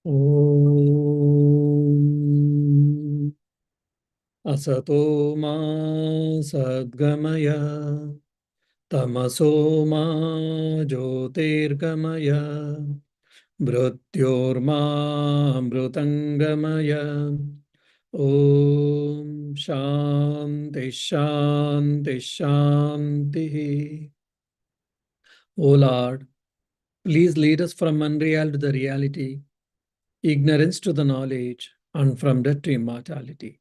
Om Asato Ma Sadgamaya Tamaso Ma Jyotirgamaya Mrityorma Mrutangamaya Om Shanti Shanti Shanti. O Lord, please lead us from unreal to the reality, ignorance to the knowledge, and from death to immortality.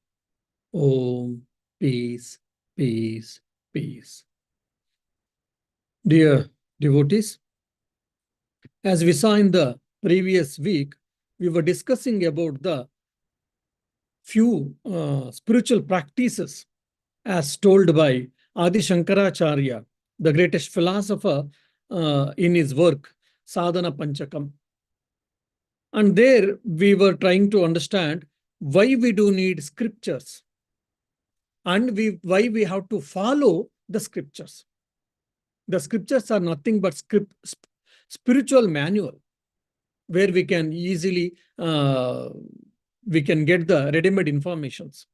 Om, peace, peace, peace. Dear devotees, as we saw in the previous week, we were discussing about the few spiritual practices as told by Adi Shankaracharya, the greatest philosopher, in his work, Sadhana Panchakam. And there we were trying to understand why we do need scriptures and why we have to follow the scriptures. The scriptures are nothing but spiritual manual where we can easily we can get the ready-made informations.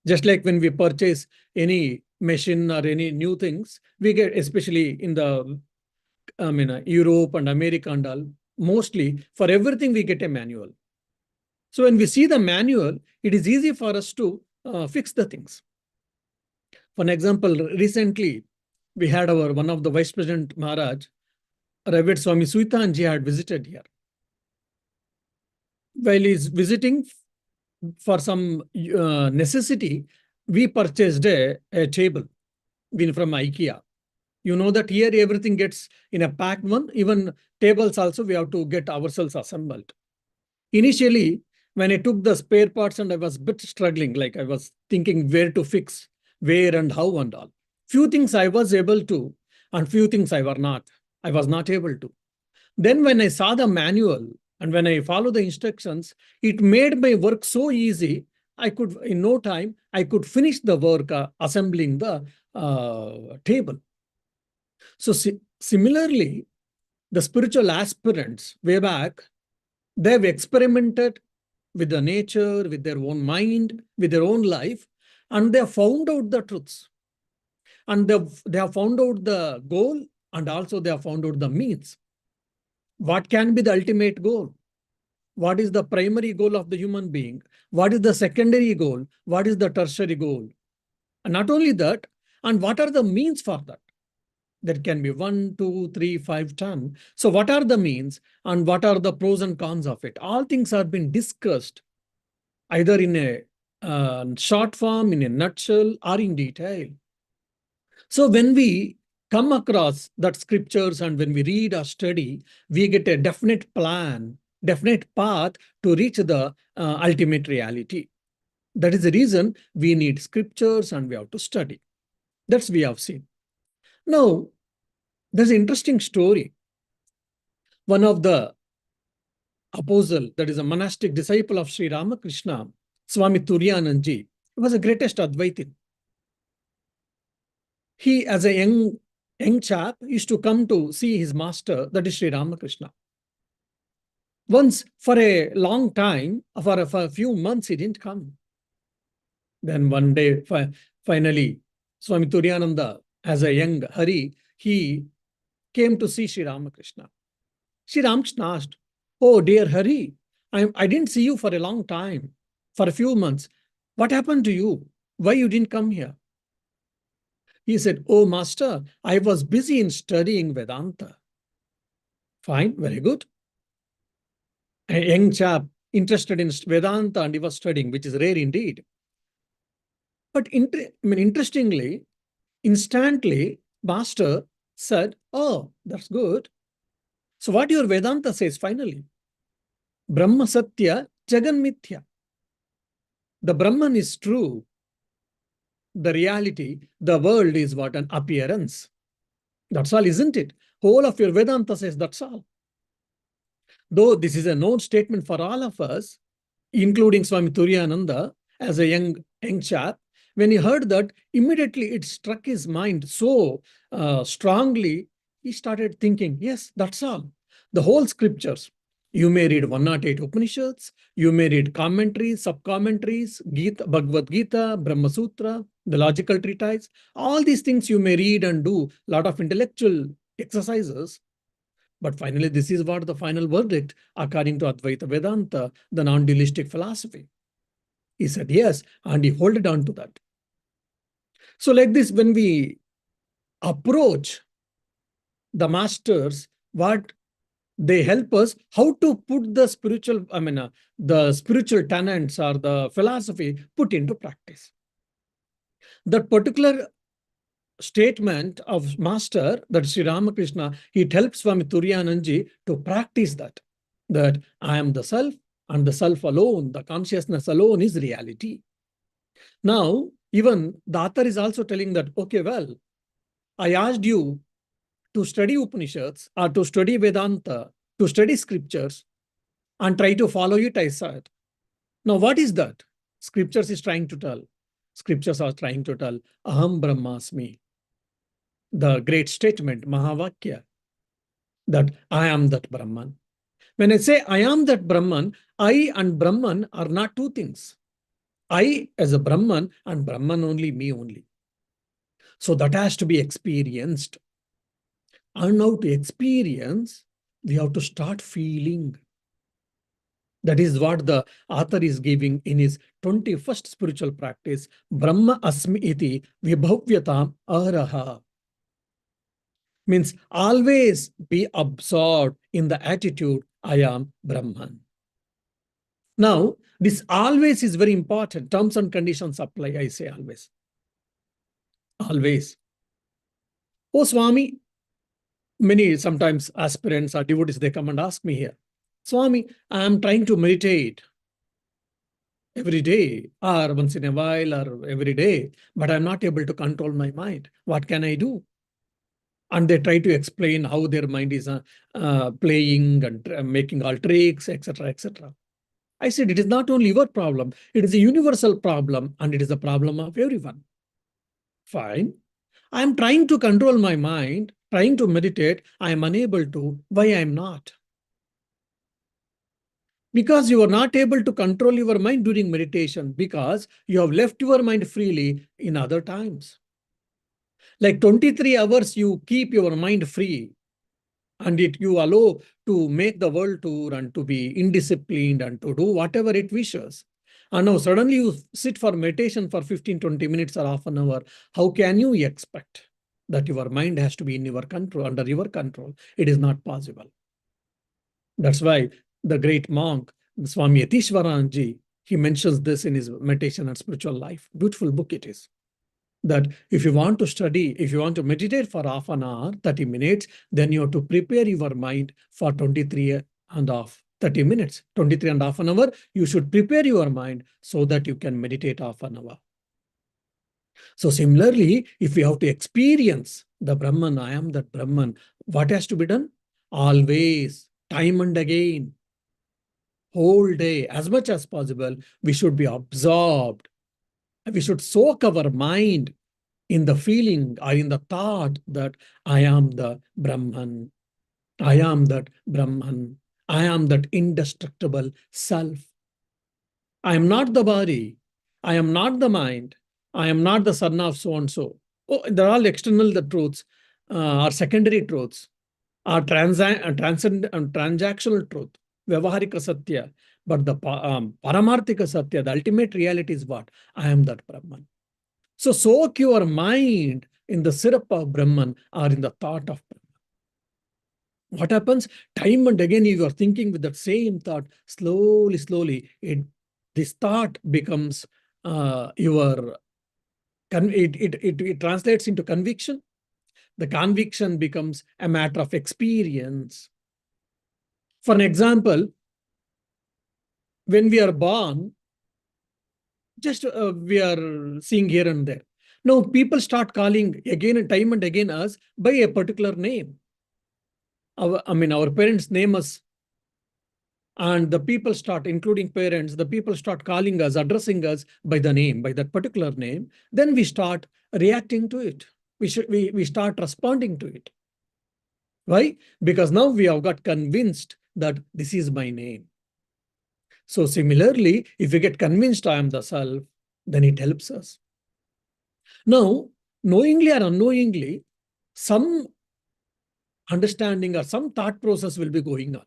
Just like when we purchase any machine or any new things, we get, especially in the Europe and America and all, mostly for everything we get a manual. So when we see the manual, it is easy for us to fix the things. For an example, recently we had our one of the Vice President Maharaj, Revered Swami Suitanji, had visited here. While he's visiting for some necessity, we purchased a table from IKEA. You know that here everything gets in a packed one. Even tables also we have to get ourselves assembled. Initially, when I took the spare parts and I was a bit struggling, like I was thinking where to fix, where and how and all. Few things I was able to, and few things I was not able to. Then when I saw the manual and when I followed the instructions, it made my work so easy. I could, in no time, I could finish the work assembling the table. So similarly, the spiritual aspirants way back, they've experimented with the nature, with their own mind, with their own life, and they have found out the truths. And they have found out the goal, and also they have found out the means. What can be the ultimate goal? What is the primary goal of the human being? What is the secondary goal? What is the tertiary goal? And not only that, and what are the means for that? There can be 1, 2, 3, 5, 10. So what are the means and what are the pros and cons of it? All things are being discussed either in a short form, in a nutshell, or in detail. So when we come across that scriptures and when we read or study, we get a definite plan, definite path to reach the ultimate reality. That is the reason we need scriptures and we have to study. That's we have seen. Now, there's an interesting story. One of the apostle, that is a monastic disciple of Sri Ramakrishna, Swami Turyananji, was the greatest Advaitin. He, as a young chap, used to come to see his master, that is Sri Ramakrishna. Once, for a long time, for a few months, he didn't come. Then one day, finally, Swami Turyananda, as a young Hari, he came to see Sri Ramakrishna. Sri Ramakrishna asked, "Oh, dear Hari, I didn't see you for a long time, for a few months. What happened to you? Why you didn't come here?" He said, "Oh, master, I was busy in studying Vedanta." Fine, very good. A young chap interested in Vedanta and he was studying, which is rare indeed. But interestingly, instantly, master said, "Oh, that's good. So what your Vedanta says finally? Brahma Satya, Jagan Mithya. The Brahman is true. The reality, the world is what? An appearance. That's all, isn't it? Whole of your Vedanta says that's all. Though this is a known statement for all of us, including Swami Turyananda, as a young chap, when he heard that, immediately it struck his mind so strongly, he started thinking, yes, that's all. The whole scriptures, You may read 108 Upanishads, you may read commentaries, sub-commentaries, Gita, Bhagavad Gita, Brahma Sutra, the logical treatise. All these things you may read and do a lot of intellectual exercises. But finally, this is what the final verdict, according to Advaita Vedanta, the non-dualistic philosophy. He said yes, and he held on to that. So like this, when we approach the masters, what they help us how to put the spiritual, the spiritual tenets or the philosophy put into practice. That particular statement of master, that Sri Ramakrishna, it helps Swami Turiyananji to practice that I am the self, and the self alone, the consciousness alone is reality. Now, even the author is also telling that, okay, well, I asked you to study Upanishads or to study Vedanta, to study scriptures and try to follow it, I said. Now, what is that? Scriptures is trying to tell. Scriptures are trying to tell, Aham Brahmasmi. The great statement, Mahavakya, that I am that Brahman. When I say I am that Brahman, I and Brahman are not two things. I as a Brahman and Brahman only, me only. So that has to be experienced. And now to experience, we have to start feeling. That is what the author is giving in his 21st spiritual practice, Brahma Asmi Iti Vibhavyatam Araha. Means always be absorbed in the attitude, I am Brahman. Now, this always is very important. Terms and conditions apply, I say always. Always. Oh, Swami, many sometimes aspirants or devotees, they come and ask me here, Swami, I am trying to meditate every day or once in a while or every day, but I'm not able to control my mind. What can I do? And they try to explain how their mind is playing and making all tricks, etc., etc. I said, it is not only your problem, it is a universal problem and it is a problem of everyone. Fine. I am trying to control my mind, trying to meditate. I am unable to. Why I am not? Because you are not able to control your mind during meditation, because you have left your mind freely in other times. Like 23 hours, you keep your mind free and you allow to make the world tour and to be indisciplined and to do whatever it wishes. And now suddenly you sit for meditation for 15-20 minutes or half an hour. How can you expect that your mind has to be in your control, under your control? It is not possible. That's why the great monk, Swami Yatishwaranji, he mentions this in his Meditation and Spiritual Life. Beautiful book it is. That if you want to study, if you want to meditate for half an hour, 30 minutes, then you have to prepare your mind for 23 and half, 30 minutes, 23 and half an hour. You should prepare your mind so that you can meditate half an hour. So similarly, if you have to experience the Brahman, I am that Brahman, what has to be done? Always, time and again, whole day, as much as possible, we should be absorbed. We should soak our mind in the feeling or in the thought that I am the Brahman. I am that Brahman. I am that indestructible self. I am not the body. I am not the mind. I am not the son of so-and-so. Oh, they're all external the truths or secondary truths or transactional truth, Vyavaharika Satya. But the Paramarthika Satya, the ultimate reality is what? I am that Brahman. So soak your mind in the syrup of Brahman or in the thought of Brahman. What happens? Time and again, you are thinking with that same thought, slowly, this thought becomes it translates into conviction. The conviction becomes a matter of experience. For an example, when we are born, just we are seeing here and there. Now people start calling again and time and again us by a particular name. Our parents name us, and the people start, including parents, the people start calling us, addressing us by the name, by that particular name. Then we start reacting to it. We start responding to it. Why? Because now we have got convinced that this is my name. So similarly, if we get convinced I am the self, then it helps us. Now, knowingly or unknowingly, some understanding or some thought process will be going on.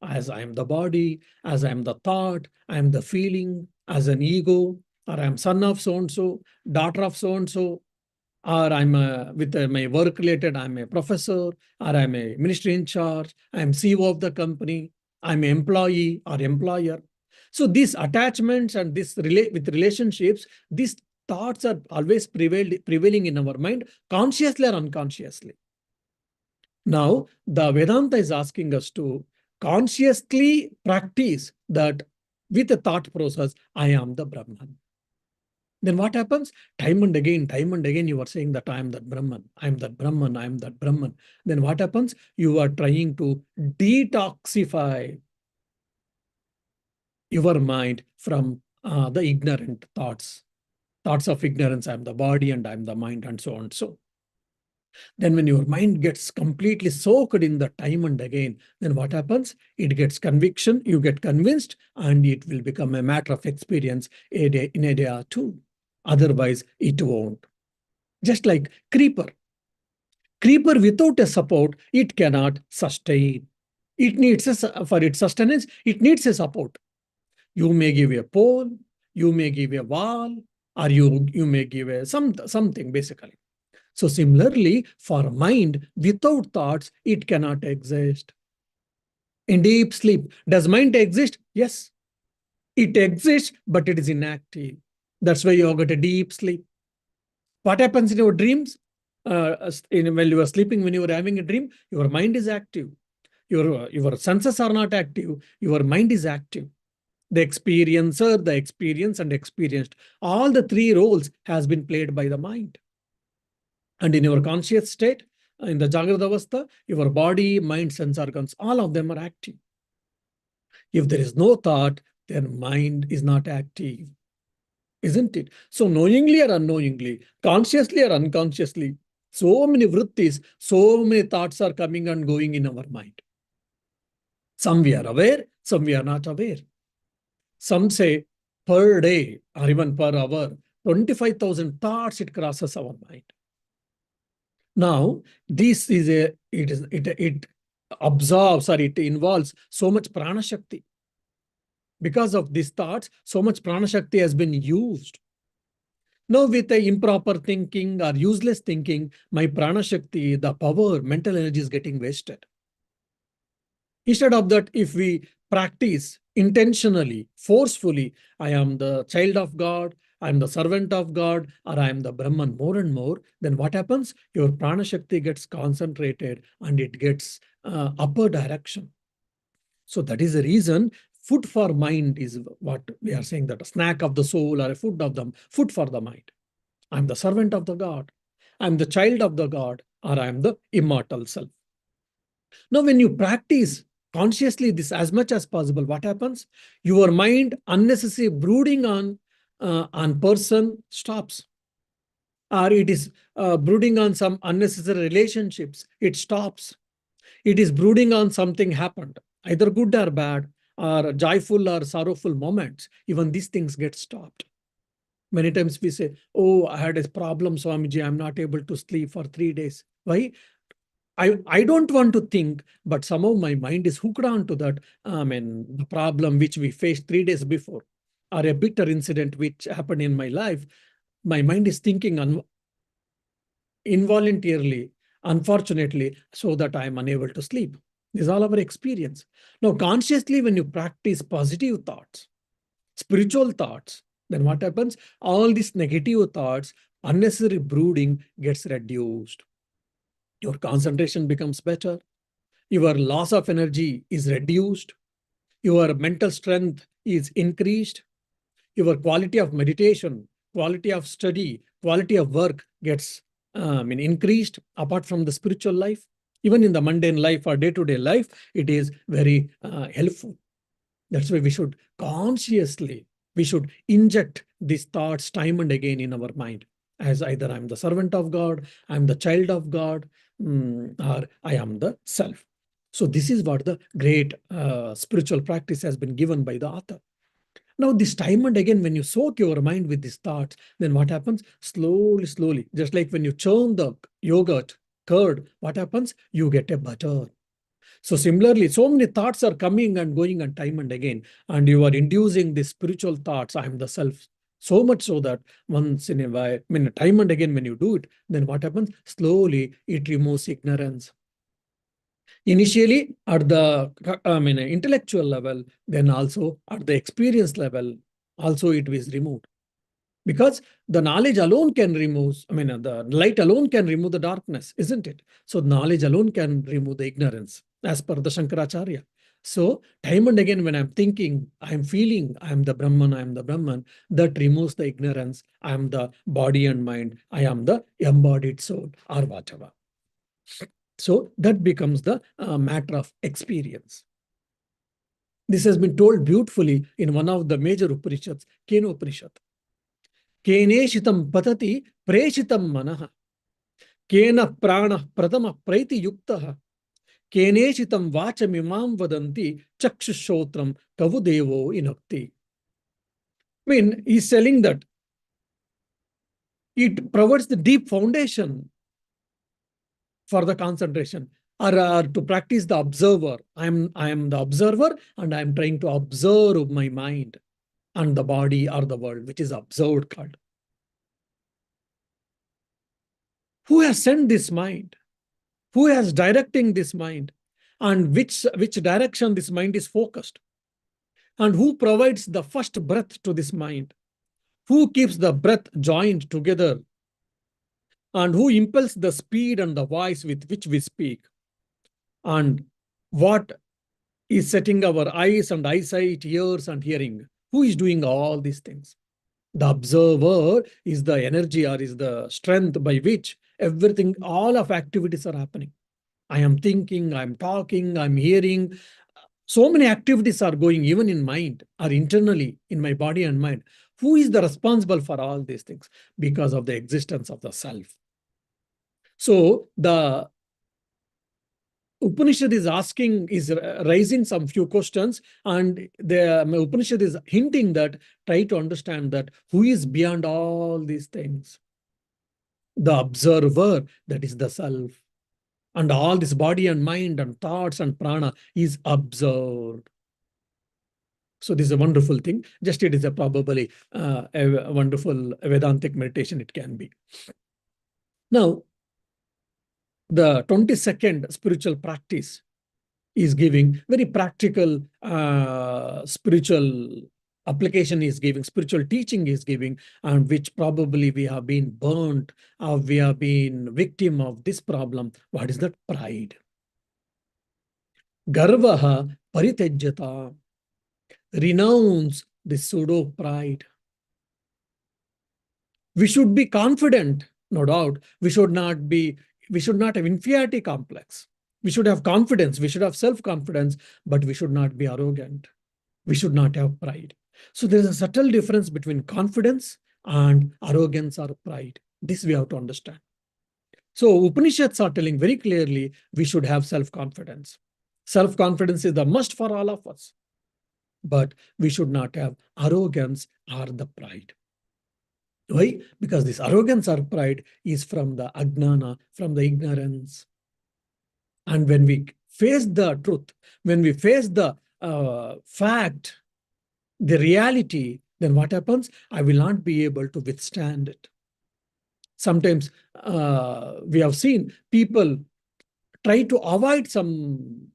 As I am the body, as I am the thought, I am the feeling, as an ego, or I am son of so-and-so, daughter of so-and-so, or I'm with my work related, I'm a professor, or I'm a ministry in charge, I'm CEO of the company, I'm an employee or employer. So these attachments and this with relationships, these thoughts are always prevailing in our mind, consciously or unconsciously. Now, the Vedanta is asking us to consciously practice that with the thought process, I am the Brahman. Then what happens? Time and again, you are saying that I am that Brahman, I am that Brahman, I am that Brahman. Then what happens? You are trying to detoxify your mind from the ignorant thoughts of ignorance. I am the body and I am the mind, and so on. So then when your mind gets completely soaked in the time and again, then what happens? It gets conviction, you get convinced, and it will become a matter of experience in a day or two. Otherwise, it won't. Just like creeper. Creeper without a support, it cannot sustain. It needs for its sustenance, it needs a support. You may give a pole, you may give a wall, or you may give a something basically. So similarly, for mind, without thoughts, it cannot exist. In deep sleep, does mind exist? Yes, it exists, but it is inactive. That's why you got a deep sleep. What happens in your dreams? When you are sleeping, when you are having a dream, your mind is active. Your senses are not active. Your mind is active. The experiencer, the experience, and experienced. All the three roles has been played by the mind. And in your conscious state, in the Jagrata Avastha, your body, mind, sense organs, all of them are active. If there is no thought, then mind is not active, isn't it? So knowingly or unknowingly, consciously or unconsciously, so many vrittis, so many thoughts are coming and going in our mind. Some we are aware, some we are not aware. Some say per day or even per hour, 25,000 thoughts it crosses our mind. Now, this is it absorbs or it involves so much prana shakti. Because of these thoughts, so much prana shakti has been used. Now, with the improper thinking or useless thinking, my prana shakti, the power, mental energy is getting wasted. Instead of that, if we practice intentionally, forcefully, I am the child of God, I am the servant of God, or I am the Brahman more and more, then what happens? Your prana shakti gets concentrated and it gets upper direction. So that is the reason food for mind is what we are saying, that a snack of the soul or a food for the mind. I'm the servant of the God. I'm the child of the God, or I'm the immortal self. Now, when you practice consciously this as much as possible, what happens? Your mind unnecessary brooding on person stops, or it is brooding on some unnecessary relationships. It stops. It is brooding on something happened, either good or bad, or joyful or sorrowful moments. Even these things get stopped. Many times we say, "Oh, I had a problem, Swamiji. I'm not able to sleep for 3 days." Why? I don't want to think, but somehow my mind is hooked on to that. The problem which we faced 3 days before, or a bitter incident which happened in my life. My mind is thinking involuntarily, unfortunately, so that I am unable to sleep. This is all our experience. Now, consciously, when you practice positive thoughts, spiritual thoughts, then what happens? All these negative thoughts, unnecessary brooding gets reduced. Your concentration becomes better. Your loss of energy is reduced. Your mental strength is increased. Your quality of meditation, quality of study, quality of work gets increased. Apart from the spiritual life, even in the mundane life or day-to-day life, it is very helpful. That's why we should consciously, we should inject these thoughts time and again in our mind, as either I'm the servant of God, I'm the child of God, or I am the self. So this is what the great spiritual practice has been given by the author. Now, this time and again, when you soak your mind with these thoughts, then what happens? Slowly, slowly, just like when you churn the yogurt, curd, what happens? You get a butter. So similarly, so many thoughts are coming and going and time and again, and you are inducing these spiritual thoughts, I am the self. So much so that once in a while, I mean, time and again, when you do it, then what happens? Slowly, it removes ignorance. Initially, at the intellectual level, then also at the experience level, also it is removed. Because the knowledge alone can remove, the light alone can remove the darkness, isn't it? So knowledge alone can remove the ignorance, as per the Shankaracharya. So time and again, when I'm thinking, I'm feeling, I'm the Brahman, that removes the ignorance. I am the body and mind. I am the embodied soul, or whatever. So that becomes the matter of experience. This has been told beautifully in one of the major Upanishads, Kena Upanishad. Keneshitam patati preshitam manaha. Kena prana pratama praiti yuktaha. Keneshitam vachamimam vadanti chakshushrotram kavu devo inakti. I mean, he's telling that it provides the deep foundation for the concentration, or to practice the observer. I am the observer, and I am trying to observe my mind and the body or the world, which is observed called. Who has sent this mind? Who has directing this mind? And which direction this mind is focused? And who provides the first breath to this mind? Who keeps the breath joined together? And who impels the speed and the voice with which we speak? And what is setting our eyes and eyesight, ears and hearing? Who is doing all these things? The observer is the energy or is the strength by which everything, all of activities are happening. I am thinking, I'm talking, I'm hearing. So many activities are going even in mind or internally in my body and mind. Who is the responsible for all these things? Because of the existence of the self. So the Upanishad is raising some few questions, and the Upanishad is hinting that try to understand that who is beyond all these things. The observer, that is the self. And all this body and mind and thoughts and prana is observed. So this is a wonderful thing. Just it is a probably a wonderful Vedantic meditation it can be. Now, the 22nd spiritual practice is giving very practical spiritual application is giving, spiritual teaching is giving, and which probably we have been burnt, or we have been victim of this problem. What is that? Pride. Garvaha paritejyata. Renounce the pseudo pride. We should be confident, no doubt. We should not have inferiority complex. We should have confidence. We should have self-confidence, but we should not be arrogant. We should not have pride. So there is a subtle difference between confidence and arrogance or pride. This we have to understand. So Upanishads are telling very clearly we should have self-confidence. Self-confidence is the must for all of us. But we should not have arrogance or the pride. Why? Because this arrogance or pride is from the ajnana, from the ignorance. And when we face the truth, when we face the fact, the reality, then what happens? I will not be able to withstand it. Sometimes we have seen people try to avoid some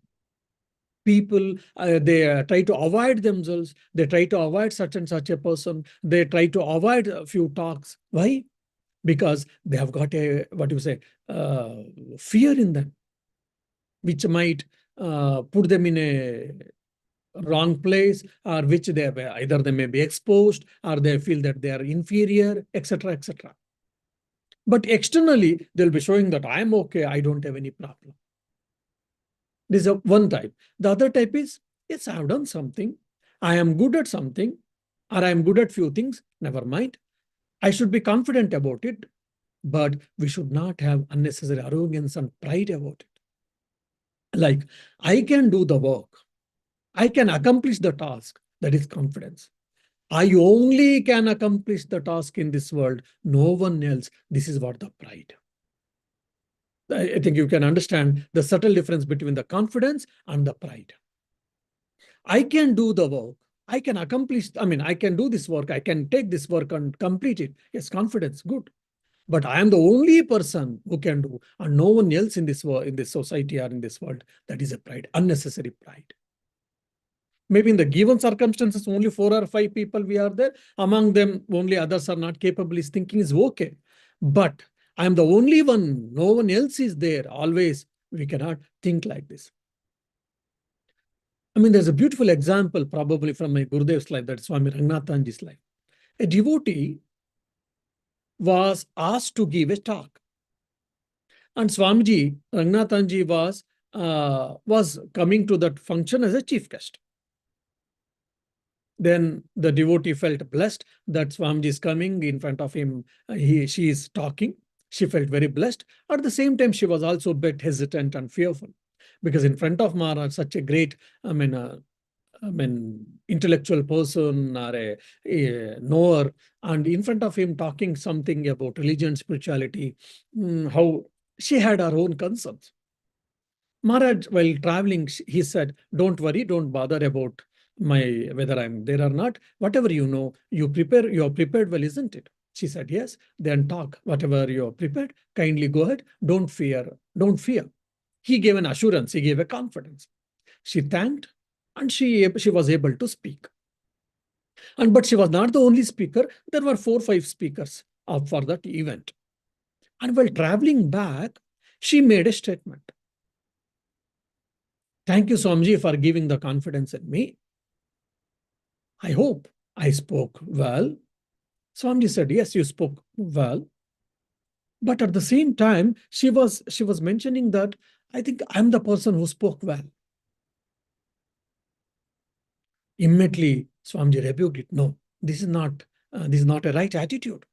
people, they try to avoid themselves, they try to avoid such and such a person, they try to avoid a few talks. Why? Because they have got a, what you say, fear in them, which might put them in a wrong place, or which they have, either they may be exposed, or they feel that they are inferior, etc., etc. But externally, they'll be showing that I'm okay, I don't have any problem. This is one type. The other type is, yes, I have done something. I am good at something, or I am good at few things. Never mind. I should be confident about it, but we should not have unnecessary arrogance and pride about it. Like, I can do the work. I can accomplish the task. That is confidence. I only can accomplish the task in this world, no one else. This is what the pride. I think you can understand the subtle difference between the confidence and the pride. I can do the work. I can accomplish, I can do this work. I can take this work and complete it. Yes, confidence, good. But I am the only person who can do, and no one else in this world, in this society or in this world. That is a pride, unnecessary pride. Maybe in the given circumstances, only 4 or 5 people we are there. Among them, only others are not capable. Is thinking is okay. But I am the only one. No one else is there. Always, we cannot think like this. There's a beautiful example probably from my Gurudev's life, that Swami Ranganathanji's life. A devotee was asked to give a talk. And Swamiji, Ranganathanji was coming to that function as a chief guest. Then the devotee felt blessed that Swamiji is coming in front of him. She is talking. She felt very blessed. At the same time, she was also a bit hesitant and fearful, because in front of Maharaj, such a great, intellectual person or a knower, and in front of him talking something about religion, spirituality, how she had her own concerns. Maharaj, while traveling, he said, "Don't worry, don't bother about whether I'm there or not. Whatever you know, you are prepared well, isn't it?" She said, "Yes." "Then talk. Whatever you are prepared, kindly go ahead. Don't fear. Don't fear." He gave an assurance. He gave a confidence. She thanked, and she was able to speak. But she was not the only speaker. There were 4 or 5 speakers for that event. And while traveling back, she made a statement. "Thank you, Swamiji, for giving the confidence in me. I hope I spoke well." Swamiji said, "Yes, you spoke well." But at the same time, she was mentioning that, "I think I'm the person who spoke well." Immediately, Swamiji rebuked it. "No, this is not a right attitude.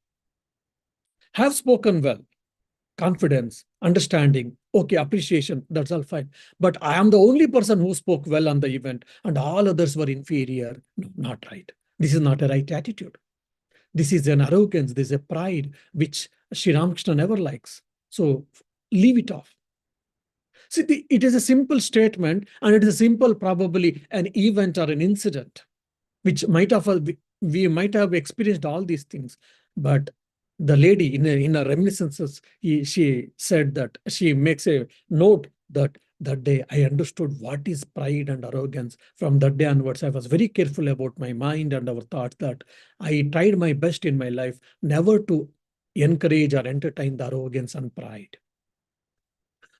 Have spoken well, confidence, understanding, okay, appreciation, that's all fine. But I am the only person who spoke well on the event and all others were inferior. No, not right. This is not a right attitude. This is an arrogance, this is a pride, which Sri Ramakrishna never likes. So leave it off." See, it is a simple statement, and it is a simple, probably an event or an incident, which we might have experienced all these things. But the lady in her reminiscences, she said that she makes a note that day I understood what is pride and arrogance. From that day onwards, I was very careful about my mind and our thoughts, that I tried my best in my life never to encourage or entertain the arrogance and pride.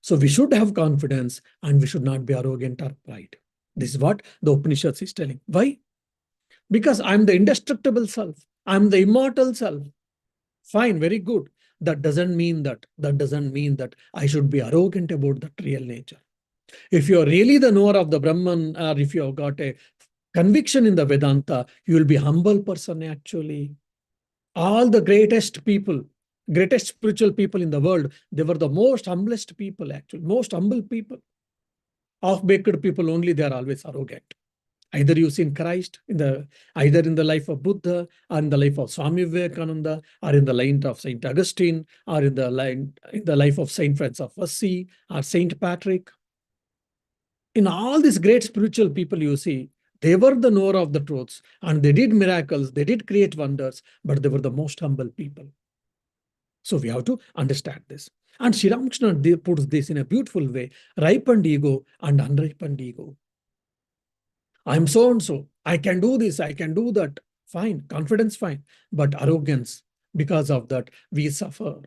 So we should have confidence and we should not be arrogant or pride. This is what the Upanishads is telling. Why? Because I'm the indestructible self. I'm the immortal self. Fine, very good. That doesn't mean that I should be arrogant about that real nature. If you're really the knower of the Brahman, or if you have got a conviction in the Vedanta, you will be a humble person actually. All the greatest spiritual people in the world, they were the most humblest people actually, most humble people. Half-baked people only, they are always arrogant. Either you see in Christ, either in the life of Buddha, or in the life of Swami Vivekananda, or in the line of Saint Augustine, or in the life of Saint Francis of Assisi, or Saint Patrick. In all these great spiritual people you see, they were the knower of the truths, and they did miracles, they did create wonders, but they were the most humble people. So we have to understand this. And Sri Ramakrishna puts this in a beautiful way: ripened ego and unripened ego. I'm so and so. I can do this. I can do that. Fine. Confidence, fine. But arrogance, because of that, we suffer.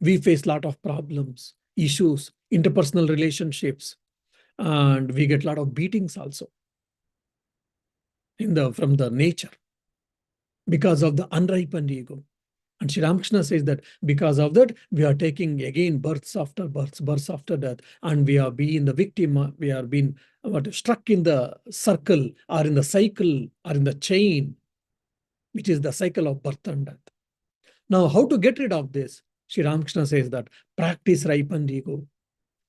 We face a lot of problems, issues, interpersonal relationships, and we get a lot of beatings also from the nature because of the unripened ego. And Sri Ramakrishna says that because of that, we are taking again births after births, births after death, and we are being the victim, we are being struck in the circle, or in the cycle, or in the chain, which is the cycle of birth and death. Now, how to get rid of this? Sri Ramakrishna says that practice ripened ego.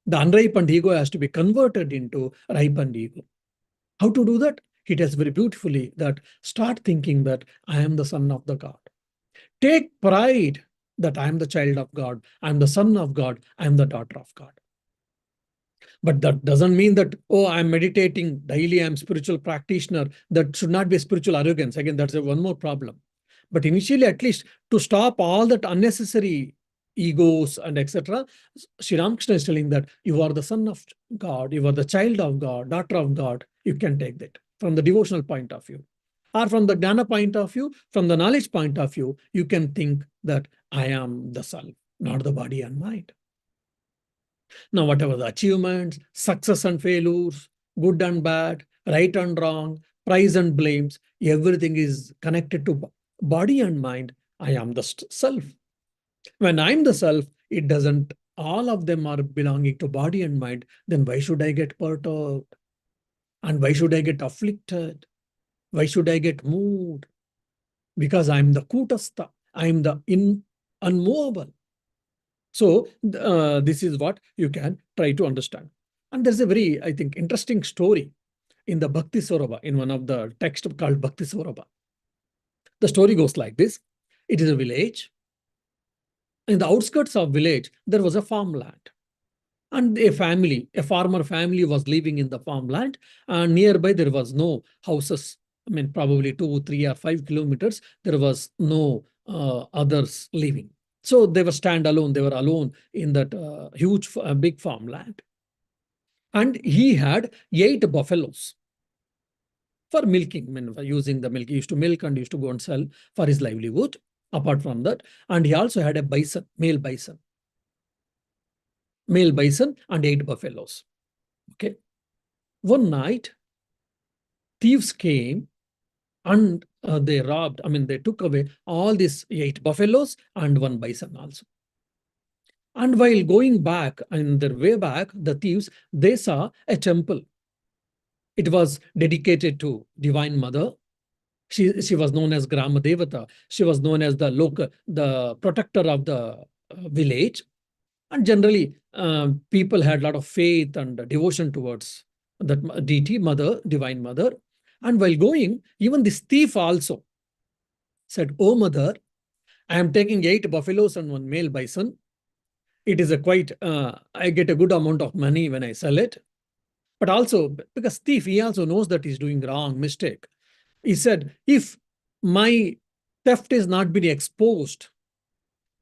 The unripened ego has to be converted into ripened ego. How to do that? He tells very beautifully that start thinking that I am the son of the God. Take pride that I am the child of God, I am the son of God, I am the daughter of God. But that doesn't mean that, oh, I'm meditating daily, I'm spiritual practitioner. That should not be spiritual arrogance. Again, that's one more problem. But initially, at least to stop all that unnecessary egos and etc., Sri Ramakrishna is telling that you are the son of God, you are the child of God, daughter of God. You can take that from the devotional point of view. Or from the Jnana point of view, from the knowledge point of view, you can think that I am the self, not the body and mind. Now, whatever the achievements, success and failures, good and bad, right and wrong, praise and blames, everything is connected to body and mind. I am the self. When I'm the self, it doesn't, all of them are belonging to body and mind. Then why should I get perturbed? And why should I get afflicted? Why should I get moved? Because I'm the kutastha. I'm the unmovable. So this is what you can try to understand. And there's a very, I think, interesting story in the Bhakti Saurabha, in one of the texts called Bhakti Saurabha. The story goes like this. It is a village. In the outskirts of village, there was a farmland. And a farmer family was living in the farmland. And nearby, there was no houses. I mean, probably 2, 3, or 5 kilometers, there was no others living. So they were standalone. They were alone in that huge, big farmland. And he had 8 buffaloes for milking. I mean, for using the milk. He used to milk and used to go and sell for his livelihood. Apart from that, and he also had a bison, male bison and 8 buffaloes. Okay. One night, thieves came and they robbed, they took away all these 8 buffaloes and 1 bison also. And while going back, on their way back, the thieves, they saw a temple. It was dedicated to Divine Mother. She was known as Grama Devata. She was known as the protector of the village. And generally, people had a lot of faith and devotion towards that deity, Mother, Divine Mother. And while going, even this thief also said, "Oh, Mother, I am taking 8 buffaloes and 1 male bison. It is I get a good amount of money when I sell it." But also, because thief, he also knows that he's doing wrong, mistake. He said, if my theft is not being exposed,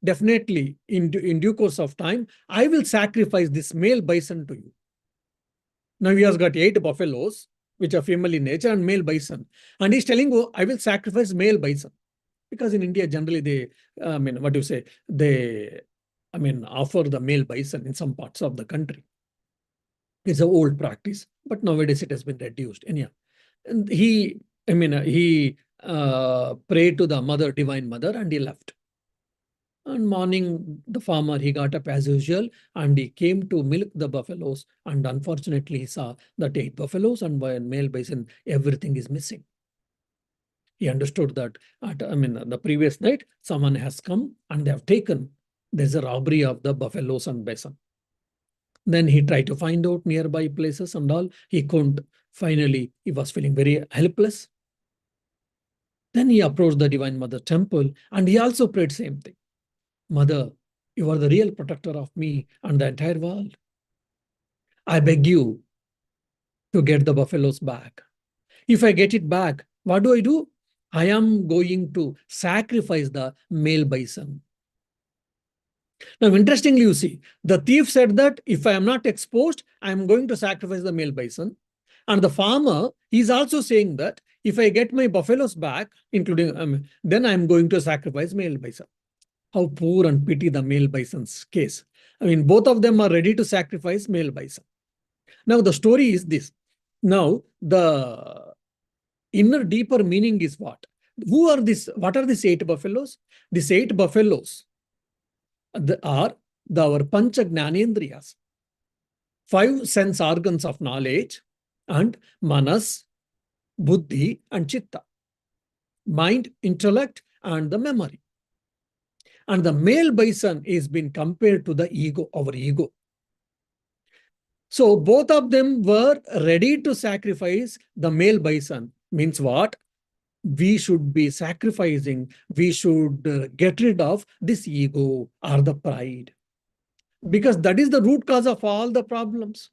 definitely in due course of time, I will sacrifice this male bison to you. Now he has got 8 buffaloes, which are female in nature, and male bison. And he's telling, oh, I will sacrifice male bison. Because in India, generally they, they, offer the male bison in some parts of the country. It's an old practice, but nowadays it has been reduced. And yeah, and he prayed to the Mother, Divine Mother, and he left. And morning, the farmer, he got up as usual, and he came to milk the buffaloes. And unfortunately, he saw that 8 buffaloes and 1 male bison, everything is missing. He understood that, the previous night, someone has come and they have taken. There's a robbery of the buffaloes and bison. Then he tried to find out nearby places and all. He couldn't. Finally, he was feeling very helpless. Then he approached the Divine Mother temple and he also prayed same thing. Mother, you are the real protector of me and the entire world. I beg you to get the buffaloes back. If I get it back, what do? I am going to sacrifice the male bison. Now, interestingly, you see, the thief said that if I am not exposed, I am going to sacrifice the male bison. And the farmer, he's also saying that if I get my buffaloes back, including, then I'm going to sacrifice male bison. How poor and pity the male bison's case. Both of them are ready to sacrifice male bison. Now, the story is this. Now, the inner, deeper meaning is what? What are these 8 buffaloes? These 8 buffaloes are our Panchakam, 5 sense organs of knowledge, and Manas, Buddhi, and Chitta. Mind, intellect, and the memory. And the male bison is been compared to the ego, our ego. So both of them were ready to sacrifice the male bison. Means what? We should be sacrificing, we should get rid of this ego or the pride, because that is the root cause of all the problems.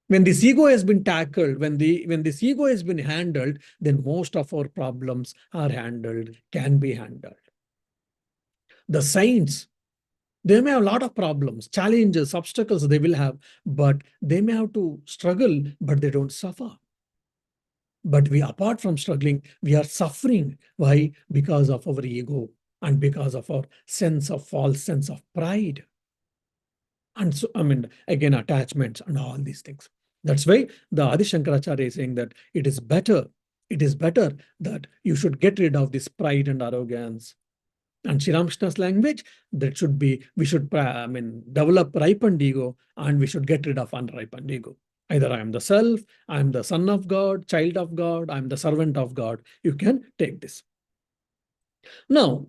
When this ego has been tackled, when this ego has been handled, then most of our problems are handled, can be handled. The saints, they may have a lot of problems, challenges, obstacles they will have, but they may have to struggle, but they don't suffer. But we, apart from struggling, we are suffering. Why? Because of our ego and because of our false sense of pride. And so, I mean, again, attachments and all these things. That's why the Adi Shankaracharya is saying that it is better that you should get rid of this pride and arrogance. And Sri Ramakrishna's language, that should be, we should, develop ripened ego, and we should get rid of unripened ego. Either I am the self, I am the son of God, child of God, I am the servant of God. You can take this. Now,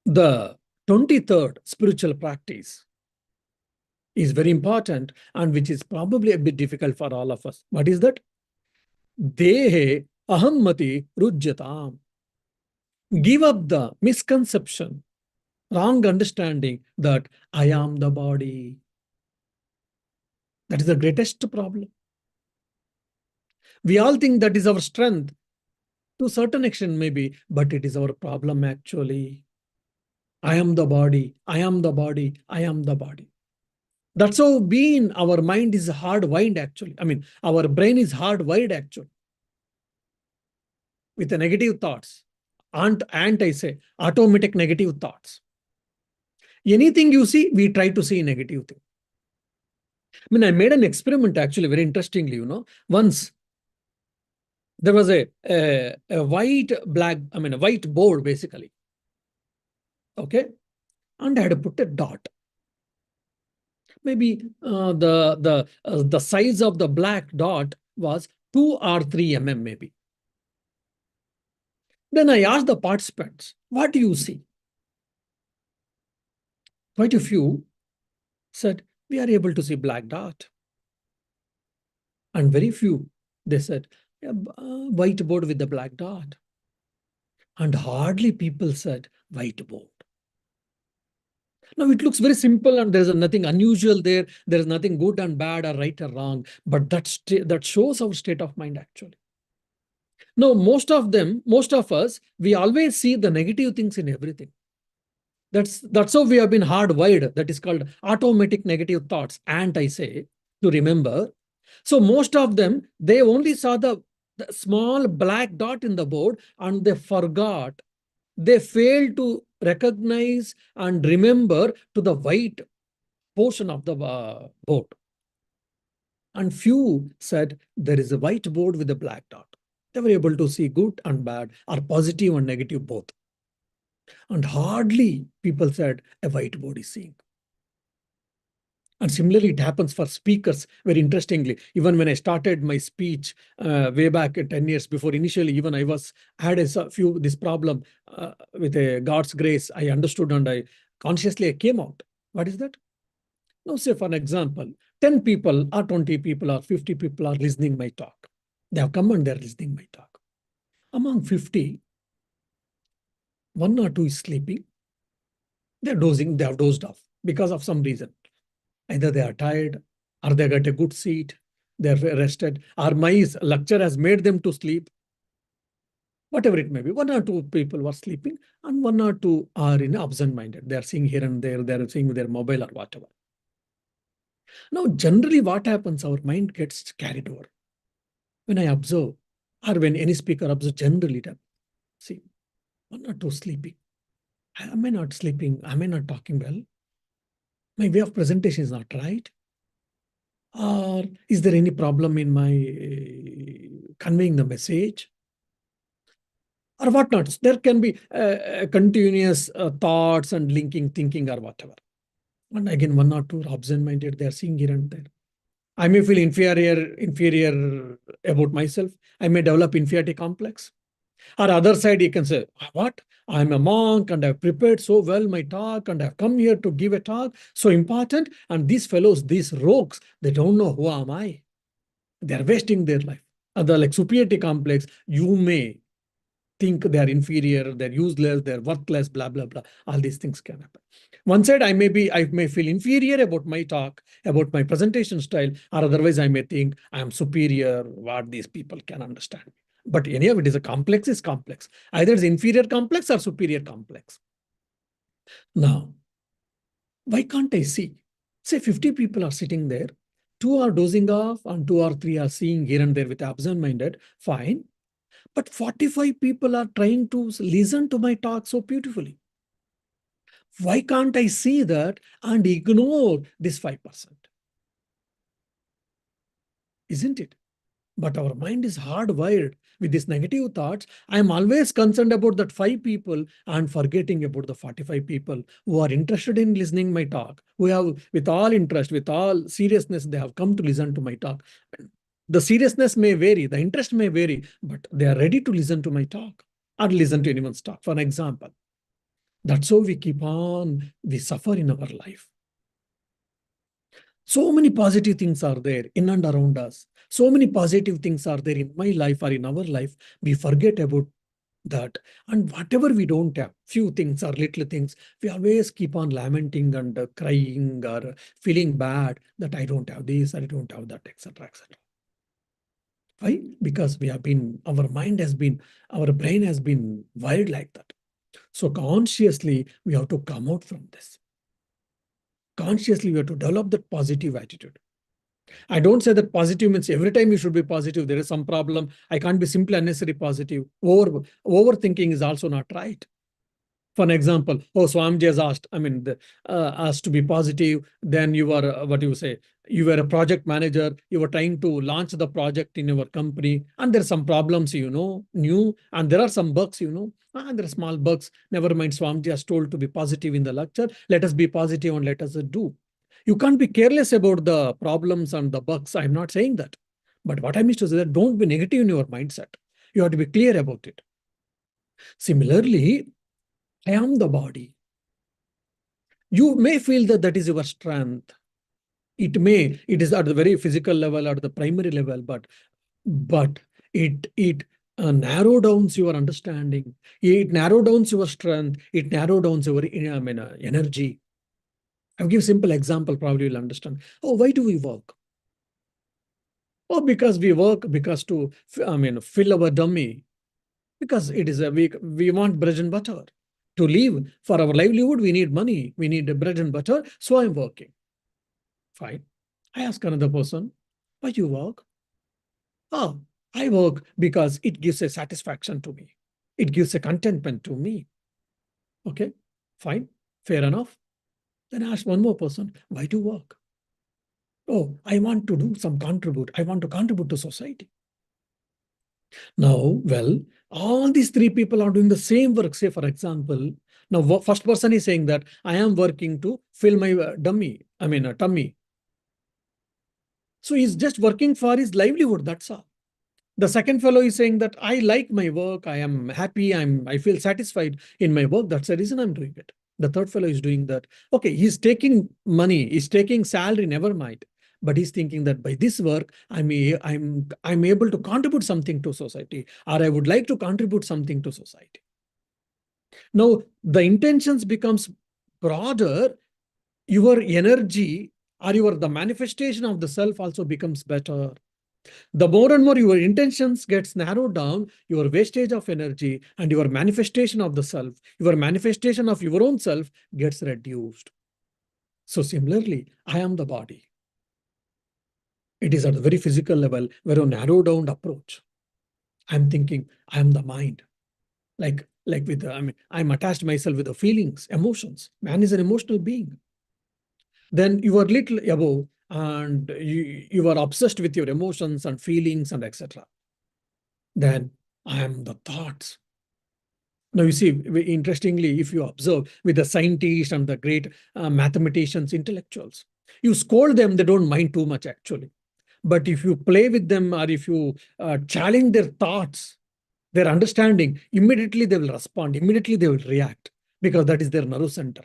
the 23rd spiritual practice is very important, and which is probably a bit difficult for all of us. What is that? Dehe ahammati rujyatam. Give up the misconception, wrong understanding that I am the body. That is the greatest problem. We all think that is our strength to a certain extent, maybe, but it is our problem actually. I am the body, I am the body, I am the body. That's how our mind is hardwired actually. Our brain is hardwired actually with the negative thoughts. And I say, automatic negative thoughts. Anything you see, we try to see negative thing. I made an experiment actually, very interestingly, once there was a white board basically. Okay. And I had to put a dot. Maybe the size of the black dot was 2 or 3 mm maybe. Then I asked the participants, what do you see? Quite a few said, we are able to see black dot. And very few, they said, yeah, whiteboard with the black dot. And hardly people said whiteboard. Now it looks very simple and there's nothing unusual there. There is nothing good and bad or right or wrong, but that shows our state of mind actually. Now, most of us, we always see the negative things in everything. That's how we have been hardwired. That is called automatic negative thoughts. And I say, to remember. So most of them, they only saw the small black dot in the board and they forgot. They failed to recognize and remember to the white portion of the board. And few said there is a white board with a black dot. They were able to see good and bad, or positive and negative both. And hardly people said a whiteboard is seeing. And similarly, it happens for speakers, very interestingly. Even when I started my speech way back 10 years before, initially, even I had this problem with God's grace. I understood and I came out. What is that? Now, say for an example, 10 people or 20 people or 50 people are listening my talk. They have come and they're listening my talk. Among 50, 1 or 2 is sleeping. They're dozing, they have dozed off because of some reason. Either they are tired, or they got a good seat, they're rested, or my lecture has made them to sleep. Whatever it may be, 1 or 2 people were sleeping, and 1 or 2 are absent-minded. They are seeing here and there, they are seeing their mobile or whatever. Now, generally what happens, our mind gets carried over. When I observe, or when any speaker observes, generally, see, 1 or 2 sleeping. Am I not sleeping? Am I not talking well? My way of presentation is not right? Or is there any problem in my conveying the message? Or whatnot. There can be continuous thoughts and linking, thinking, or whatever. And again, 1 or 2 are absent-minded. They are seeing here and there. I may feel inferior about myself. I may develop inferiority complex. Or other side, you can say, what? I'm a monk and I've prepared so well my talk and I've come here to give a talk, so important. And these fellows, these rogues, they don't know who am I. They're wasting their life. The like superiority complex, you may think they're inferior, they're useless, they're worthless, blah, blah, blah. All these things can happen. One side, I may feel inferior about my talk, about my presentation style, or otherwise I may think I am superior, what these people can understand. But anyhow, it is a complex is complex. Either it's inferior complex or superior complex. Now, why can't I see? Say 50 people are sitting there, 2 are dozing off and 2 or 3 are seeing here and there with absent-minded, fine. But 45 people are trying to listen to my talk so beautifully. Why can't I see that and ignore this 5%? Isn't it? But our mind is hardwired with these negative thoughts. I am always concerned about that 5 people and forgetting about the 45 people who are interested in listening my talk, who have with all interest, with all seriousness, they have come to listen to my talk. The seriousness may vary, the interest may vary, but they are ready to listen to my talk or listen to anyone's talk, for an example. That's how we suffer in our life. So many positive things are there in and around us. So many positive things are there in my life or in our life. We forget about that. And whatever we don't have, few things or little things, we always keep on lamenting and crying or feeling bad that I don't have this, I don't have that, etc., etc. Why? Because our mind has been, our brain has been wired like that. So consciously, we have to come out from this. Consciously, we have to develop that positive attitude. I don't say that positive means every time you should be positive. There is some problem. I can't be simply unnecessary positive. Overthinking is also not right. For an example, Swami has asked, asked to be positive. Then you are, what do you say? You were a project manager. You were trying to launch the project in your company. And there are some problems, new. And there are some bugs, and there are small bugs. Never mind, Swami has told to be positive in the lecture. Let us be positive and let us do. You can't be careless about the problems and the bugs. I'm not saying that. But what I mean to say that don't be negative in your mindset. You have to be clear about it. Similarly, I am the body. You may feel that that is your strength. It is at the very physical level, at the primary level, but it narrow downs your understanding. It narrow downs your strength. It narrow downs your energy. I'll give a simple example, probably you'll understand. Oh, why do we work? Oh, because we work because to fill our dummy. Because it is we want bread and butter. To live for our livelihood, we need money. We need bread and butter. So I'm working. Fine. I ask another person, why you work? Oh, I work because it gives a satisfaction to me. It gives a contentment to me. Okay, fine, fair enough. Then I ask one more person, why do you work? Oh, I want to do some contribute. I want to contribute to society. Now, well, all these 3 people are doing the same work. Say, for example, now first person is saying that I am working to fill my tummy. So he's just working for his livelihood. That's all. The second fellow is saying that I like my work. I am happy. I feel satisfied in my work. That's the reason I'm doing it. The third fellow is doing that. Okay, he's taking money. He's taking salary. Never mind. But he's thinking that by this work, I'm able to contribute something to society, or I would like to contribute something to society. Now the intentions becomes broader. Your energy or the manifestation of the self also becomes better. The more and more your intentions gets narrowed down, your wastage of energy and your manifestation of the self, your manifestation of your own self gets reduced. So similarly, I am the body. It is at a very physical level, very narrowed down approach. I'm thinking I am the mind. Like with I'm attached myself with the feelings, emotions. Man is an emotional being. Then you are little above and you are obsessed with your emotions and feelings and etc. Then I am the thoughts. Now you see, interestingly, if you observe with the scientists and the great mathematicians, intellectuals, you scold them, they don't mind too much actually. But if you play with them or if you challenge their thoughts, Their understanding, immediately they will respond, immediately they will react, because that is their nerve center.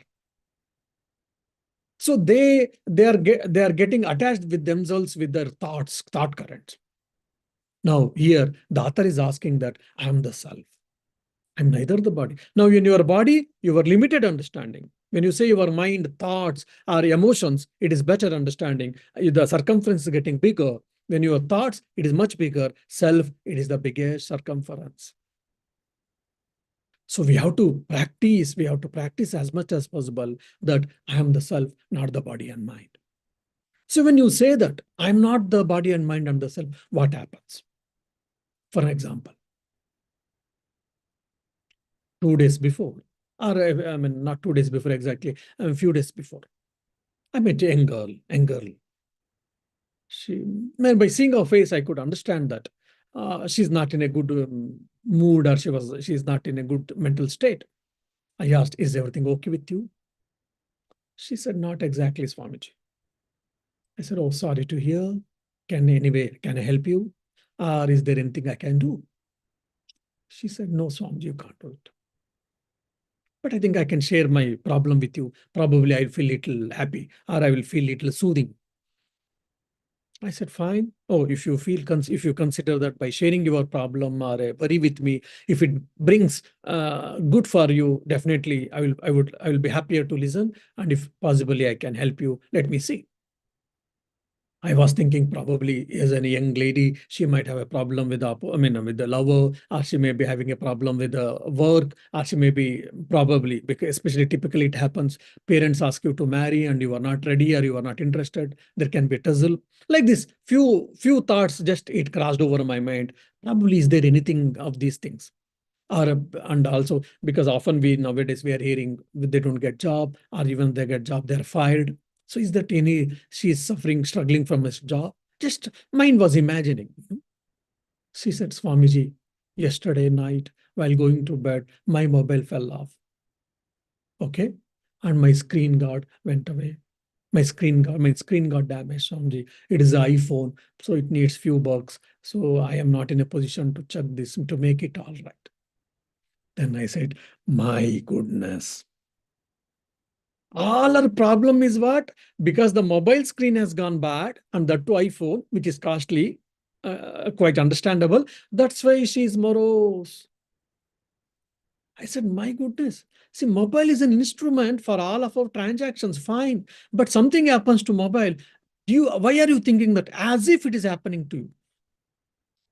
So they are getting attached with themselves, with their thought currents. Now here the author is asking that I am the self. I'm neither the body. Now in your body, your limited understanding. When you say your mind, thoughts, or emotions, it is better understanding. The circumference is getting bigger. When your thoughts, it is much bigger. Self, it is the biggest circumference. So we have to practice as much as possible that I am the self, not the body and mind. So when you say that I'm not the body and mind, I'm the self, what happens? For example, 2 days before, or I mean, not 2 days before exactly, a few days before, I met a young girl. She, man, by seeing her face, I could understand that she's not in a good mood, or she's not in a good mental state. I asked, is everything okay with you? She said, not exactly, Swamiji. I said, oh, sorry to hear. Can I help you? Or is there anything I can do? She said, no, Swamiji, you can't do it. But I think I can share my problem with you. Probably I'll feel a little happy, or I will feel a little soothing. I said, fine. Oh, if you consider that by sharing your problem or a worry with me, if it brings good for you, definitely I will be happier to listen. And if possibly I can help you, let me see. I was thinking probably as a young lady, she might have a problem with with the lover, or she may be having a problem with the work, or she may be probably, because especially typically it happens, parents ask you to marry and you are not ready or you are not interested. There can be a tussle. Like this, few thoughts just it crossed over my mind. Probably is there anything of these things? Or and also because often we nowadays we are hearing they don't get job, or even they get job, they're fired. So is that she is suffering, struggling from his job? Just mind was imagining. She said, Swamiji, yesterday night while going to bed, my mobile fell off. Okay. And my screen guard went away. My screen got damaged, Swamiji. It is an iPhone, so it needs few bucks. So I am not in a position to check this to make it all right. Then I said, my goodness. All our problem is what? Because the mobile screen has gone bad, and that to iPhone, which is costly, quite understandable. That's why she is morose. I said, my goodness. See, mobile is an instrument for all of our transactions, fine. But something happens to mobile. Why are you thinking that as if it is happening to you?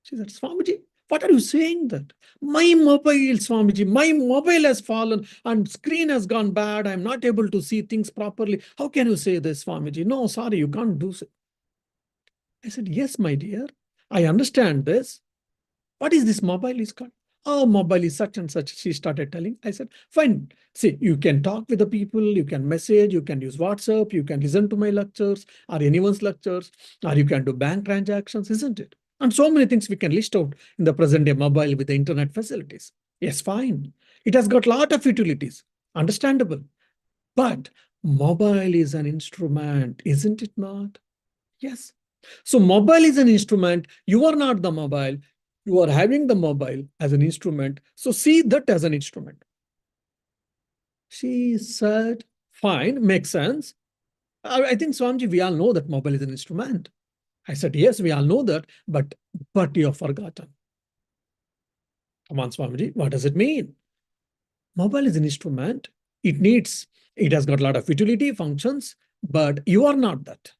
She said, Swamiji, what are you saying that? My mobile, Swamiji, my mobile has fallen and screen has gone bad. I'm not able to see things properly. How can you say this, Swamiji? No, sorry, you can't do so. I said, yes, my dear, I understand this. What is this mobile is called? Oh, mobile is such and such. She started telling. I said, fine. See, you can talk with the people, you can message, you can use WhatsApp, you can listen to my lectures or anyone's lectures, or you can do bank transactions, isn't it? And so many things we can list out in the present day mobile with the internet facilities. Yes, fine. It has got a lot of utilities. Understandable. But mobile is an instrument, isn't it not? Yes. So mobile is an instrument. You are not the mobile. You are having the mobile as an instrument. So see that as an instrument. She said, fine, makes sense. I think, Swamiji, we all know that mobile is an instrument. I said, yes, we all know that, but you have forgotten. Come on, Swamiji, what does it mean? Mobile is an instrument. It has got a lot of utility functions, but you are not that,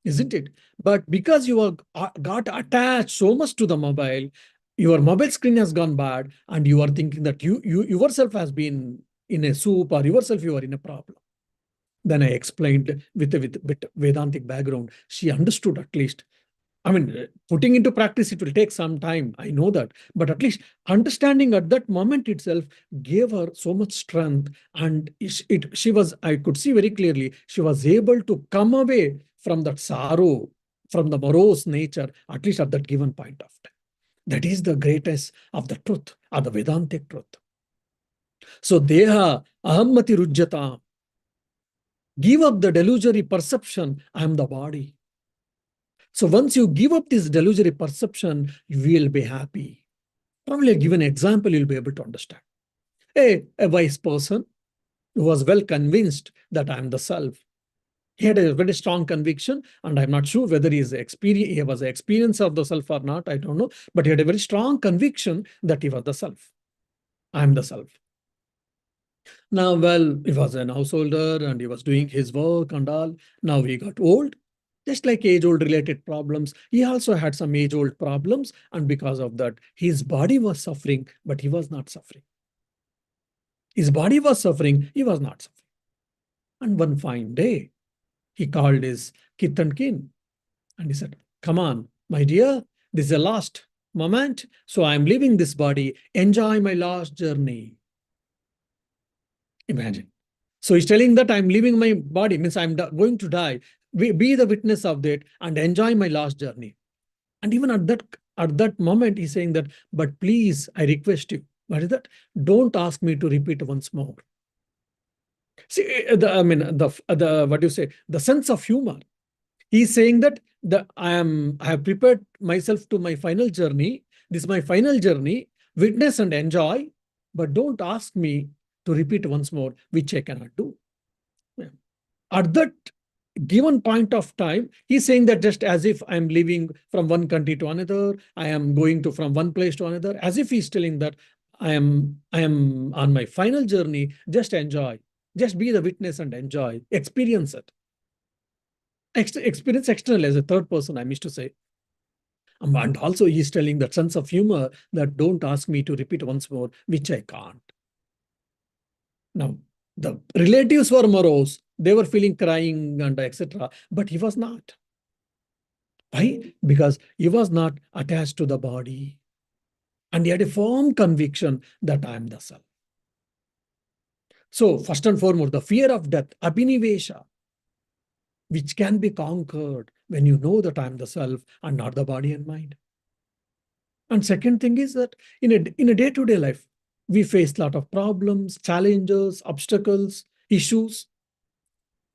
isn't it? But because you are got attached so much to the mobile, your mobile screen has gone bad, and you are thinking that you yourself has been in a soup, or yourself you are in a problem. Then I explained with a bit Vedantic background. She understood at least. I mean, putting into practice, it will take some time. I know that. But at least understanding at that moment itself gave her so much strength. And I could see very clearly, she was able to come away from that sorrow, from the morose nature, at least at that given point of time. That is the greatest of the truth, or the Vedantic truth. So, Deha Ahammati Rujjata. Give up the delusory perception, I am the body. So once you give up this delusory perception, you will be happy. Probably give an example, you'll be able to understand. A wise person who was well convinced that I'm the self. He had a very strong conviction, and I'm not sure whether he was an experience of the self or not. I don't know, but he had a very strong conviction that he was the self. I'm the self. Now, well, he was an householder and he was doing his work and all. Now he got old, just like age-old related problems. He also had some age-old problems, and because of that, his body was suffering, but he was not suffering. His body was suffering, he was not suffering. And one fine day, he called his kith and kin and he said, "Come on, my dear, this is the last moment. So I'm leaving this body. Enjoy my last journey." Imagine. So he's telling that I'm leaving my body, means I'm going to die. Be the witness of that and enjoy my last journey. And even at that moment, he's saying that, but please, I request you. What is that? Don't ask me to repeat once more. See, the what do you say? The sense of humor. He's saying that I have prepared myself to my final journey. This is my final journey. Witness and enjoy, but don't ask me to repeat once more, which I cannot do. Yeah. At that given point of time, he's saying that just as if I'm leaving from one country to another, I am going to from one place to another, as if he's telling that I am on my final journey. Just enjoy, just be the witness and enjoy, experience it. Experience external as a third person, I missed to say. And also he's telling that sense of humor that don't ask me to repeat once more, which I can't. Now, the relatives were morose. They were feeling crying and etc. But he was not. Why? Because he was not attached to the body. And he had a firm conviction that I am the self. So first and foremost, the fear of death, abhinivesha, which can be conquered when you know that I am the self and not the body and mind. And second thing is that in a day-to-day life, we face a lot of problems, challenges, obstacles, issues.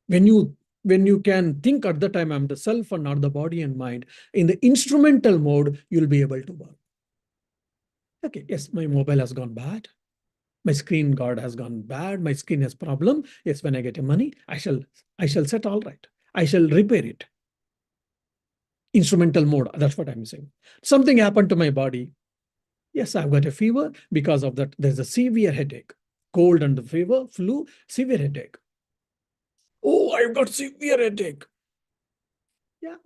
When you can think at the time, I'm the self and not the body and mind, in the instrumental mode, you'll be able to work. Okay, yes, my mobile has gone bad. My screen guard has gone bad. My screen has problem. Yes, when I get money, I shall set all right. I shall repair it. Instrumental mode, that's what I'm saying. Something happened to my body. Yes, I've got a fever. Because of that, there's a severe headache. Cold and the fever, flu, severe headache. Oh, I've got severe headache. Yeah,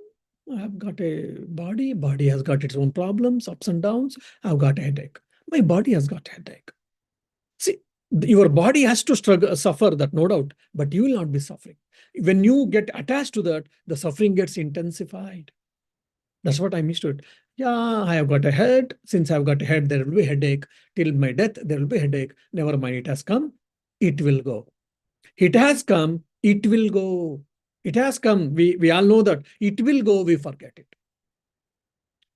I've got a body. Body has got its own problems, ups and downs. I've got a headache. My body has got a headache. See, your body has to struggle, suffer that, no doubt, but you will not be suffering. When you get attached to that, the suffering gets intensified. That's what I missed it. Yeah, I have got a head. Since I've got a head, there will be headache. Till my death, there will be headache. Never mind, it has come, it will go. It has come, it will go. It has come. We all know that it will go, we forget it.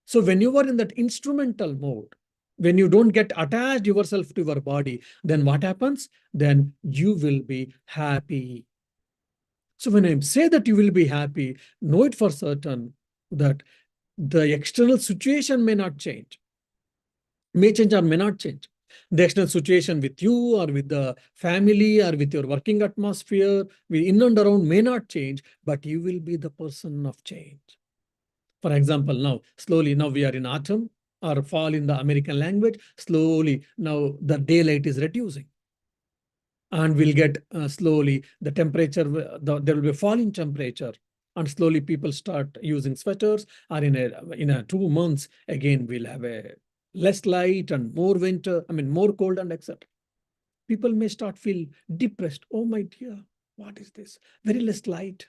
So when you are in that instrumental mode, when you don't get attached yourself to your body, then what happens? Then you will be happy. So when I say that you will be happy, know it for certain that the external situation may not change, may change or may not change. The external situation with you or with the family or with your working atmosphere, in and around may not change, but you will be the person of change. For example, now, slowly, now we are in autumn or fall in the American language. Slowly, now the daylight is reducing. And we'll get slowly the temperature, there will be a fall in temperature. And slowly people start using sweaters, or in a 2 months, again, we'll have a less light and more winter, more cold and etc. People may start feel depressed. Oh my dear, what is this? Very less light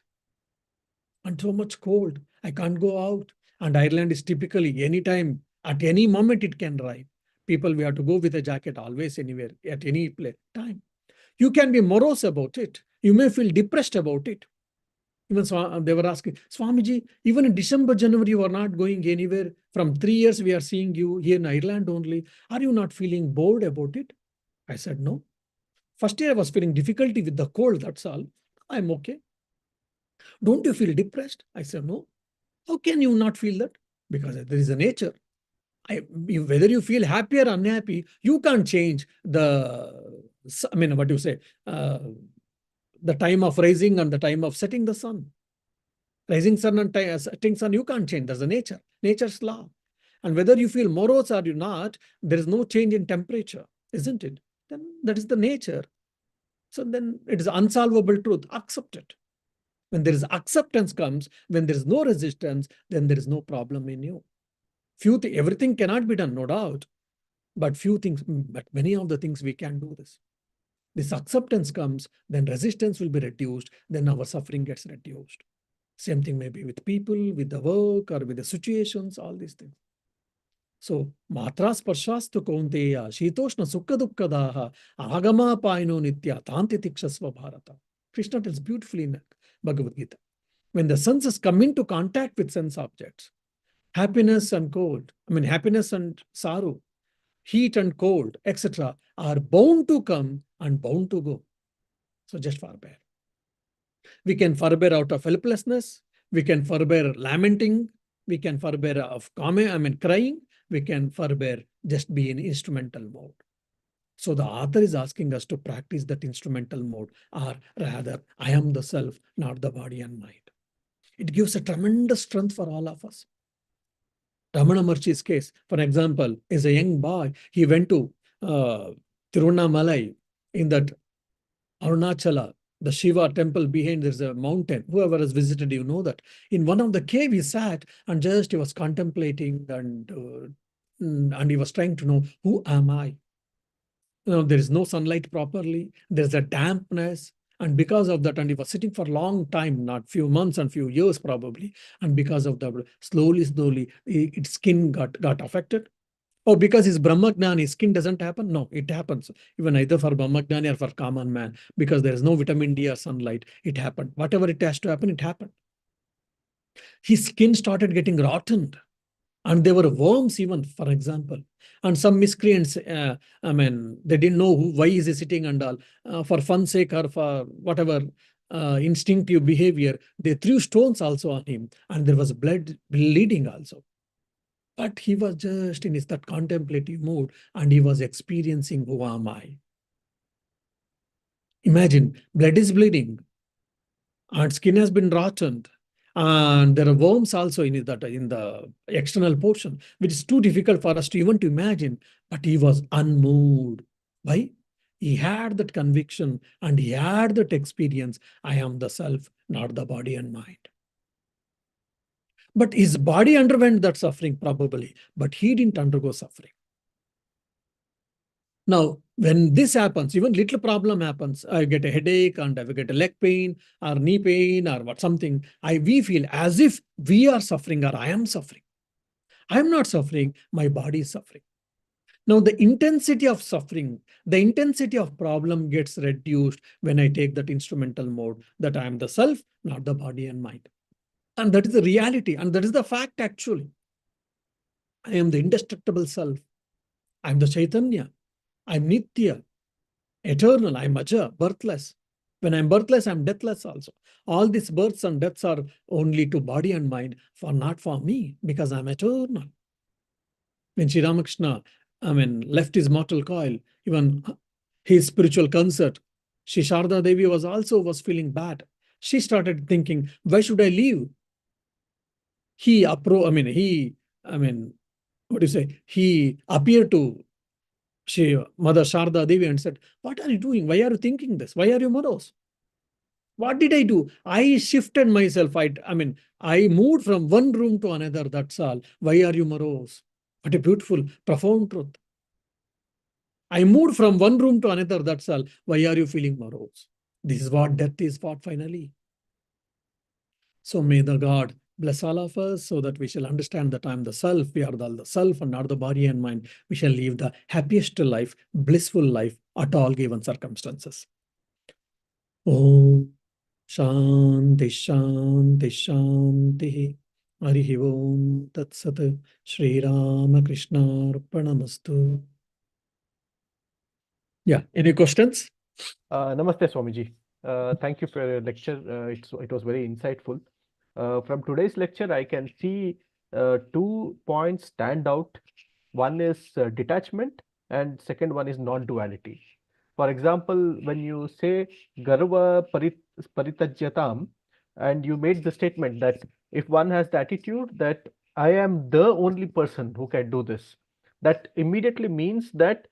and so much cold. I can't go out. And Ireland is typically anytime, at any moment it can arrive. People, we have to go with a jacket always, anywhere, at any time. You can be morose about it. You may feel depressed about it. Even they were asking, Swamiji, even in December, January, you are not going anywhere. From 3 years, we are seeing you here in Ireland only. Are you not feeling bored about it? I said, no. First year, I was feeling difficulty with the cold, that's all. I'm okay. Don't you feel depressed? I said, no. How can you not feel that? Because there is a nature. Whether you feel happy or unhappy, you can't change what do you say, the time of rising and the time of setting the sun. Rising sun and setting sun, you can't change. That's the nature's law. And whether you feel morose or you not, there is no change in temperature, isn't it? Then that is the nature. So then it is unsolvable truth. Accept it. When there is acceptance comes, when there is no resistance, then there is no problem in you. Everything cannot be done, no doubt. But many of the things we can do this. This acceptance comes, then resistance will be reduced, then our suffering gets reduced. Same thing maybe with people, with the work, or with the situations, all these things. So, matra sparshastu kaunteya, shitoshna sukha dukkadaha, agama paino nitya, tanti tikshasva bharata. Krishna tells beautifully in Bhagavad Gita. When the senses come into contact with sense objects, happiness and happiness and sorrow, heat and cold, etc., are bound to come and bound to go. So just forbear. We can forbear out of helplessness. We can forbear lamenting. We can forbear of crying. We can forbear just be in instrumental mode. So the author is asking us to practice that instrumental mode, or rather, I am the self, not the body and mind. It gives a tremendous strength for all of us. Ramana Maharshi's case, for example, is a young boy. He went to Tiruvannamalai in that Arunachala, the Shiva temple behind. There's a mountain. Whoever has visited, you know that. In one of the cave, he sat and just he was contemplating and he was trying to know, who am I? There is no sunlight properly. There's a dampness. And because of that, and he was sitting for a long time, not few months and few years probably. And because of that, slowly, its skin got affected. Oh, because he's Brahmagnani, his skin doesn't happen? No, it happens. Even either for Brahmagnani or for common man, because there is no vitamin D or sunlight, it happened. Whatever it has to happen, it happened. His skin started getting rotten. And there were worms even, for example. And some miscreants, they didn't know why is he sitting and all. For fun's sake or for whatever instinctive behavior, they threw stones also on him. And there was blood bleeding also. But he was just in that contemplative mood and he was experiencing, who am I? Imagine, blood is bleeding and skin has been rotten. And there are worms also in the external portion, which is too difficult for us to even to imagine. But he was unmoved. Why? He had that conviction and he had that experience. I am the self, not the body and mind. But his body underwent that suffering probably, but he didn't undergo suffering. Now, when this happens, even little problem happens, I get a headache and I get a leg pain or knee pain or something, we feel as if we are suffering or I am suffering. I am not suffering, my body is suffering. Now, the intensity of suffering, the intensity of problem gets reduced when I take that instrumental mode, that I am the self, not the body and mind. And that is the reality, and that is the fact actually. I am the indestructible self. I am the Chaitanya. I am Nitya, eternal. I am Aja, birthless. When I am birthless, I am deathless also. All these births and deaths are only to body and mind, not for me, because I am eternal. When Sri Ramakrishna, left his mortal coil, even his spiritual concert, Sri Sharda Devi was feeling bad. She started thinking, why should I leave? He appeared to Mother Sharda Devi and said, what are you doing? Why are you thinking this? Why are you morose? What did I do? I shifted myself. I moved from one room to another. That's all. Why are you morose? What a beautiful, profound truth. I moved from one room to another. That's all. Why are you feeling morose? This is what death is for finally. So may the God bless all of us so that we shall understand that I am the self. We are the self and not the body and mind. We shall live the happiest life, blissful life at all given circumstances. Om Shanti Shanti Shanti. Harihi Om Tat Sat. Shri Ramakrishna Arpanamastu. Yeah, any questions? Namaste, Swamiji. Thank you for your lecture. It was very insightful. From today's lecture, I can see 2 points stand out. One is detachment, and second one is non-duality. For example, when you say garva paritajyatam, and you made the statement that if one has the attitude that I am the only person who can do this, that immediately means that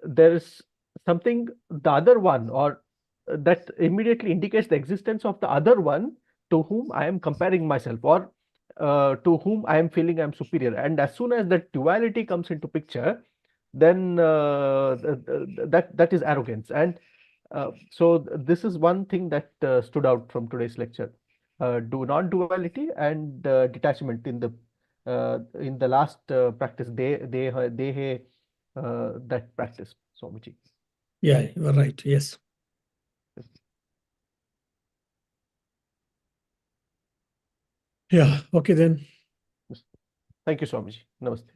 there is something, the other one, or that immediately indicates the existence of the other one to whom I am comparing myself, or to whom I am feeling I am superior. And as soon as that duality comes into picture, then that is arrogance. And so this is one thing that stood out from today's lecture: do non-duality and detachment in the last practice. That practice, Swamiji. Yeah, you are right. Yes. Yeah. Okay then. Thank you, Swamiji. Namaste.